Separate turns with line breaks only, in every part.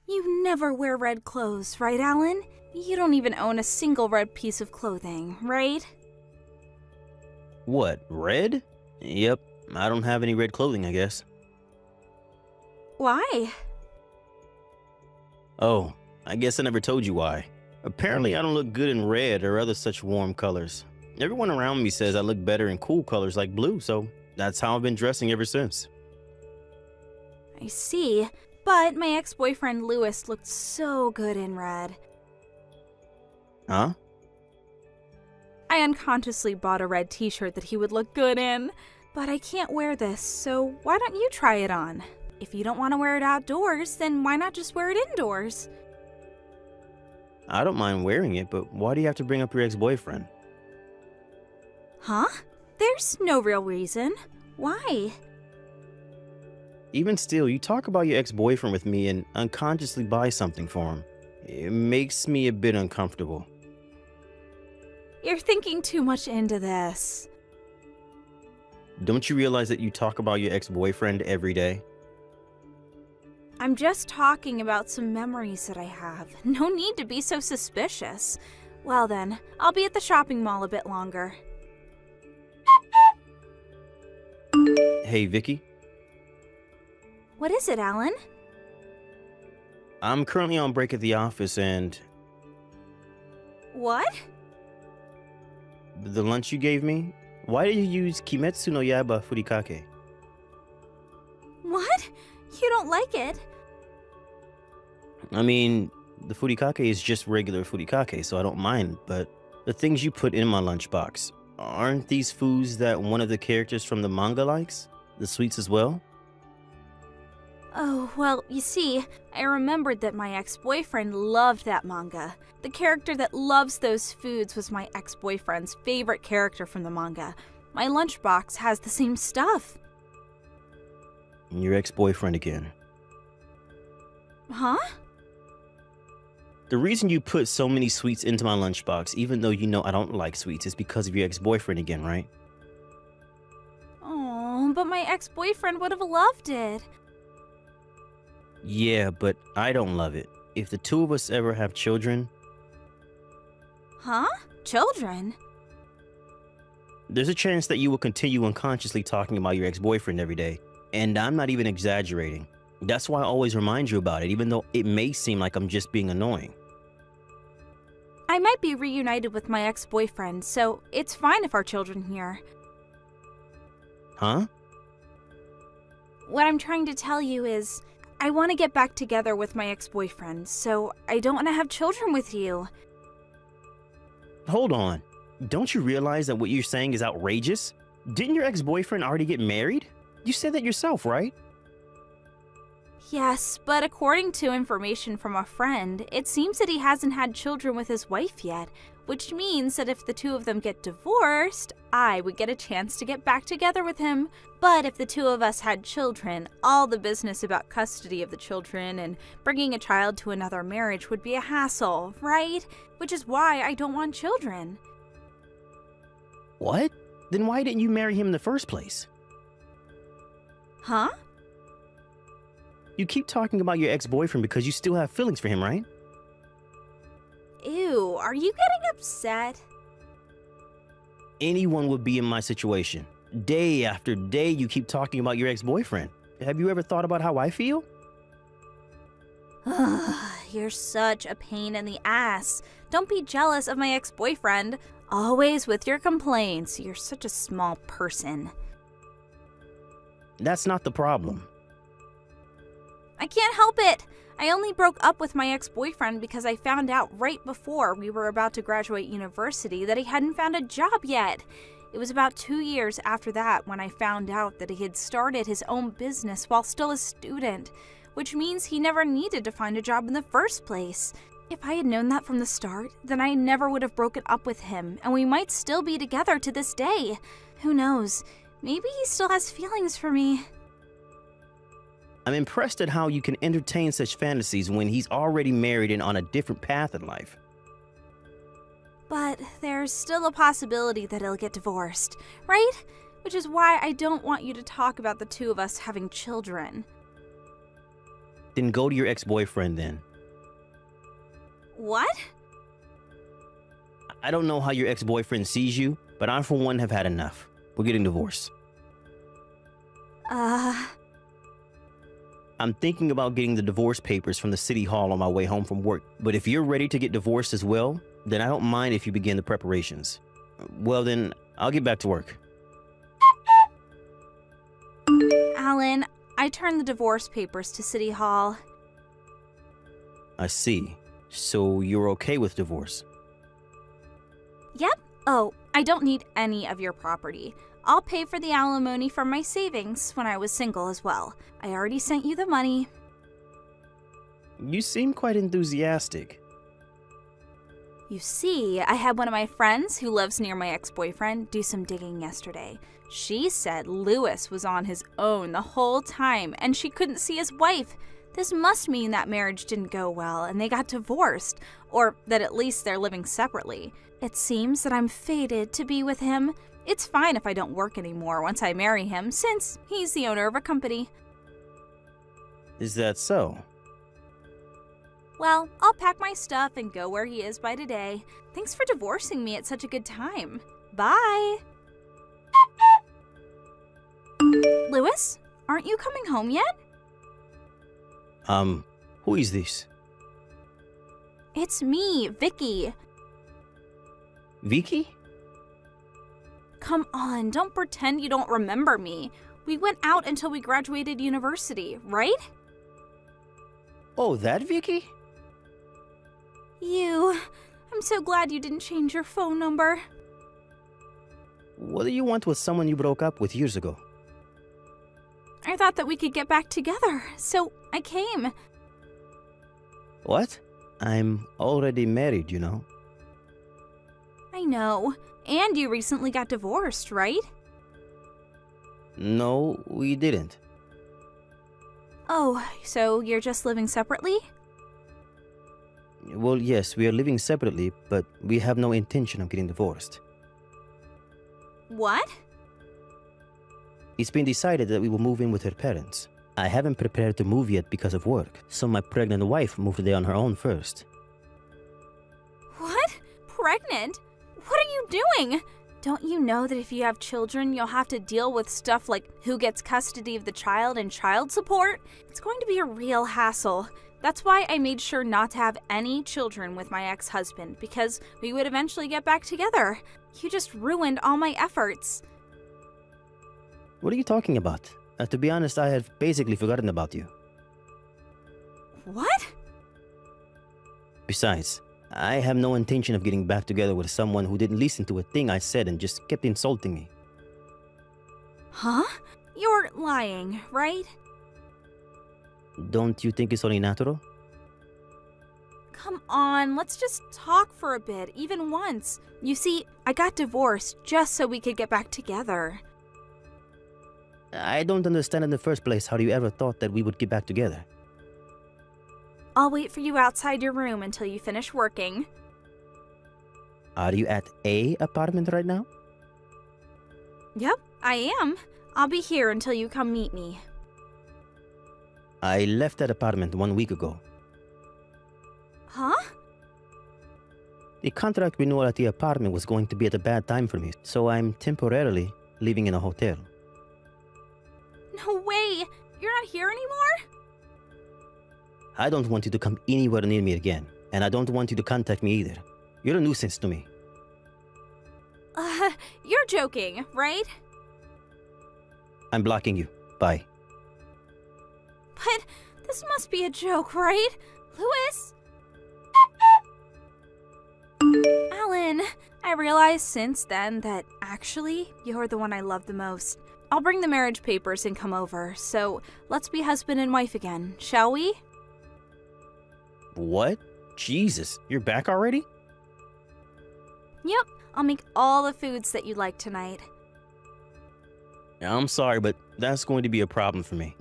You never wear red clothes, right, Alan? You don't even own a single red piece of clothing, right?
What, red? Yep, I don't have any red clothing, I guess.
Why?
Oh, I guess I never told you why. Apparently I don't look good in red or other such warm colors. Everyone around me says I look better in cool colors like blue, so that's how I've been dressing ever since.
I see, but my ex-boyfriend Louis looked so good in red.
Huh?
I unconsciously bought a red t-shirt that he would look good in, but I can't wear this, so why don't you try it on? If you don't want to wear it outdoors, then why not just wear it indoors?
I don't mind wearing it, but why do you have to bring up your ex-boyfriend?
Huh? There's no real reason. Why?
Even still, you talk about your ex-boyfriend with me and unconsciously buy something for him. It makes me a bit uncomfortable.
You're thinking too much into this.
Don't you realize that you talk about your ex-boyfriend every day?
I'm just talking about some memories that I have. No need to be so suspicious. Well then, I'll be at the shopping mall a bit longer.
Hey, Vicky.
What is it, Alan?
I'm currently on break at the office and
What?
the lunch you gave me? Why did you use Kimetsu no Yaiba furikake?
What? You don't like it?
I mean, the furikake is just regular furikake, so I don't mind, but the things you put in my lunchbox, aren't these foods that one of the characters from the manga likes? The sweets as well?
Oh, well, you see, I remembered that my ex-boyfriend loved that manga. The character that loves those foods was my ex-boyfriend's favorite character from the manga. My lunchbox has the same stuff.
Your ex-boyfriend again.
Huh?
The reason you put so many sweets into my lunchbox, even though you know I don't like sweets, is because of your ex-boyfriend again, right?
Oh, but my ex-boyfriend would have loved it.
Yeah, but I don't love it. If the two of us ever have children,
Huh? Children?
there's a chance that you will continue unconsciously talking about your ex-boyfriend every day. And I'm not even exaggerating. That's why I always remind you about it, even though it may seem like I'm just being annoying.
I might be reunited with my ex-boyfriend, so it's fine if our children hear.
Huh?
What I'm trying to tell you is, I want to get back together with my ex-boyfriend, so I don't want to have children with you.
Hold on. Don't you realize that what you're saying is outrageous? Didn't your ex-boyfriend already get married? You said that yourself, right?
Yes, but according to information from a friend, it seems that he hasn't had children with his wife yet, which means that if the two of them get divorced, I would get a chance to get back together with him. But if the two of us had children, all the business about custody of the children and bringing a child to another marriage would be a hassle, right? Which is why I don't want children.
What? Then why didn't you marry him in the first place?
Huh?
You keep talking about your ex-boyfriend because you still have feelings for him, right?
Ew, are you getting upset?
Anyone would be in my situation. Day after day, you keep talking about your ex-boyfriend. Have you ever thought about how I feel?
You're such a pain in the ass. Don't be jealous of my ex-boyfriend. Always with your complaints. You're such a small person.
That's not the problem.
I can't help it. I only broke up with my ex-boyfriend because I found out right before we were about to graduate university that he hadn't found a job yet. It was about 2 years after that when I found out that he had started his own business while still a student, which means he never needed to find a job in the first place. If I had known that from the start, then I never would have broken up with him, and we might still be together to this day. Who knows? Maybe he still has feelings for me.
I'm impressed at how you can entertain such fantasies when he's already married and on a different path in life.
But there's still a possibility that he'll get divorced, right? Which is why I don't want you to talk about the two of us having children.
Then go to your ex-boyfriend then.
What?
I don't know how your ex-boyfriend sees you, but I for one have had enough. We're getting divorced. I'm thinking about getting the divorce papers from the city hall on my way home from work. But if you're ready to get divorced as well, then I don't mind if you begin the preparations. Well then, I'll get back to work.
Alan, I turned the divorce papers to City Hall.
I see. So you're okay with divorce?
Yep. Oh, I don't need any of your property. I'll pay for the alimony from my savings when I was single as well. I already sent you the money.
You seem quite enthusiastic.
You see, I had one of my friends who lives near my ex-boyfriend do some digging yesterday. She said Louis was on his own the whole time and she couldn't see his wife. This must mean that marriage didn't go well and they got divorced, or that at least they're living separately. It seems that I'm fated to be with him. It's fine if I don't work anymore once I marry him, since he's the owner of a company.
Is that so?
Well, I'll pack my stuff and go where he is by today. Thanks for divorcing me at such a good time. Bye! Louis, aren't you coming home yet?
Who is this?
It's me, Vicky.
Vicky?
Come on, don't pretend you don't remember me. We went out until we graduated university, right?
Oh, that Vicky?
I'm so glad you didn't change your phone number.
What do you want with someone you broke up with years ago?
I thought that we could get back together, so I came.
What? I'm already married, you know.
I know. And you recently got divorced, right?
No, we didn't.
Oh, so you're just living separately?
Well, yes, we are living separately, but we have no intention of getting divorced.
What?
It's been decided that we will move in with her parents. I haven't prepared to move yet because of work, so my pregnant wife moved there on her own first.
What? Pregnant? What are you doing? Don't you know that if you have children, you'll have to deal with stuff like who gets custody of the child and child support? It's going to be a real hassle. That's why I made sure not to have any children with my ex-husband, because we would eventually get back together. You just ruined all my efforts.
What are you talking about? To be honest, I have basically forgotten about you.
What?
Besides, I have no intention of getting back together with someone who didn't listen to a thing I said and just kept insulting me.
Huh? You're lying, right?
Don't you think it's only natural?
Come on, let's just talk for a bit, even once. You see, I got divorced just so we could get back together.
I don't understand in the first place how you ever thought that we would get back together.
I'll wait for you outside your room until you finish working.
Are you at a apartment right now?
Yep, I am. I'll be here until you come meet me.
I left that apartment 1 week ago.
Huh?
The contract renewal at the apartment was going to be at a bad time for me, so I'm temporarily living in a hotel.
No way! You're not here anymore?
I don't want you to come anywhere near me again, and I don't want you to contact me either. You're a nuisance to me.
You're joking, right?
I'm blocking you. Bye.
But this must be a joke, right? Louis? Alan, I realized since then that actually you're the one I love the most. I'll bring the marriage papers and come over, so let's be husband and wife again, shall we?
What? Jesus, you're back already?
Yep, I'll make all the foods that you like tonight.
I'm sorry, but that's going to be a problem for me.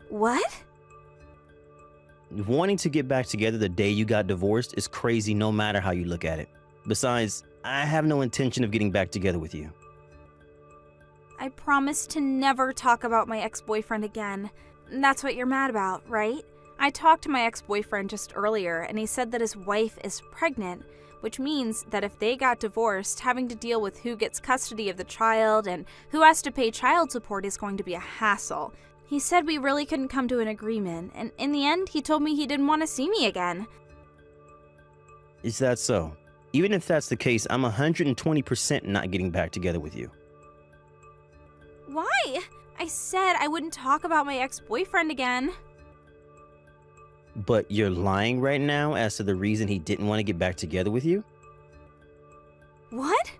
What?
Wanting to get back together the day you got divorced is crazy no matter how you look at it. Besides, I have no intention of getting back together with you.
I promise to never talk about my ex-boyfriend again. That's what you're mad about, right? I talked to my ex-boyfriend just earlier, and he said that his wife is pregnant, which means that if they got divorced, having to deal with who gets custody of the child and who has to pay child support is going to be a hassle. He said we really couldn't come to an agreement, and in the end, he told me he didn't want to see me again.
Is that so? Even if that's the case, I'm 120% not getting back together with you.
Why? I said I wouldn't talk about my ex-boyfriend again.
But you're lying right now as to the reason he didn't want to get back together with you?
What?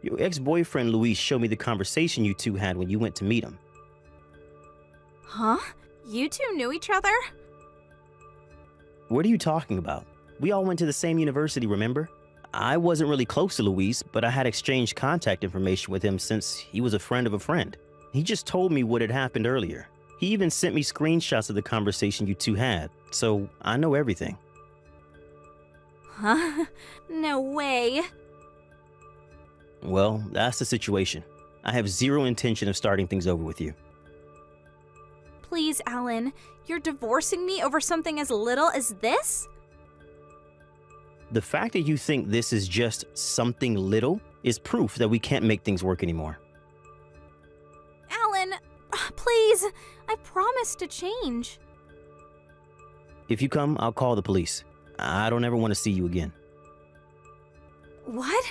Your ex-boyfriend Luis showed me the conversation you two had when you went to meet him.
Huh? You two knew each other?
What are you talking about? We all went to the same university, remember? I wasn't really close to Luis, but I had exchanged contact information with him since he was a friend of a friend. He just told me what had happened earlier. He even sent me screenshots of the conversation you two had, so I know everything.
Huh? No way.
Well, that's the situation. I have zero intention of starting things over with you.
Please, Alan, you're divorcing me over something as little as this?
The fact that you think this is just something little is proof that we can't make things work anymore.
Alan, please, I promise to change.
If you come, I'll call the police. I don't ever want to see you again.
What?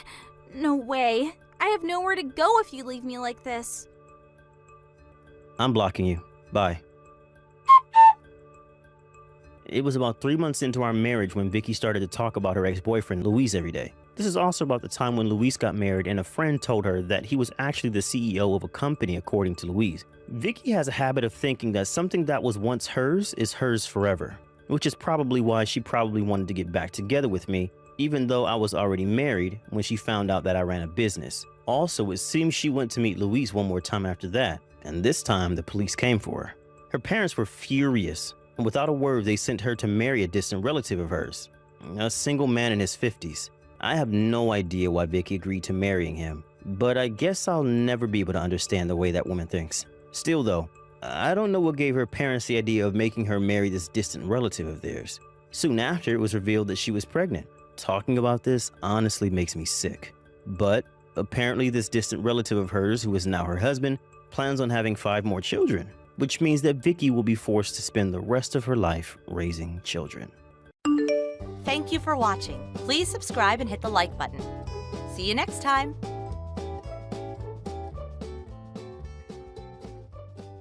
No way. I have nowhere to go if you leave me like this.
I'm blocking you. Bye. It was about 3 months into our marriage when Vicky started to talk about her ex-boyfriend Luis every day. This is also about the time when Luis got married and a friend told her that he was actually the CEO of a company, according to Luis. Vicky has a habit of thinking that something that was once hers is hers forever, which is probably why she probably wanted to get back together with me, even though I was already married when she found out that I ran a business. Also, it seems she went to meet Luis one more time after that, and this time the police came for her. Her parents were furious, and without a word they sent her to marry a distant relative of hers, a single man in his 50s. I have no idea why Vicky agreed to marrying him, but I guess I'll never be able to understand the way that woman thinks. Still though, I don't know what gave her parents the idea of making her marry this distant relative of theirs. Soon after, it was revealed that she was pregnant. Talking about this honestly makes me sick. But apparently this distant relative of hers, who is now her husband, plans on having 5 more children, which means that Vicky will be forced to spend the rest of her life raising children.
Thank you for watching. Please subscribe and hit the like button. See you next time.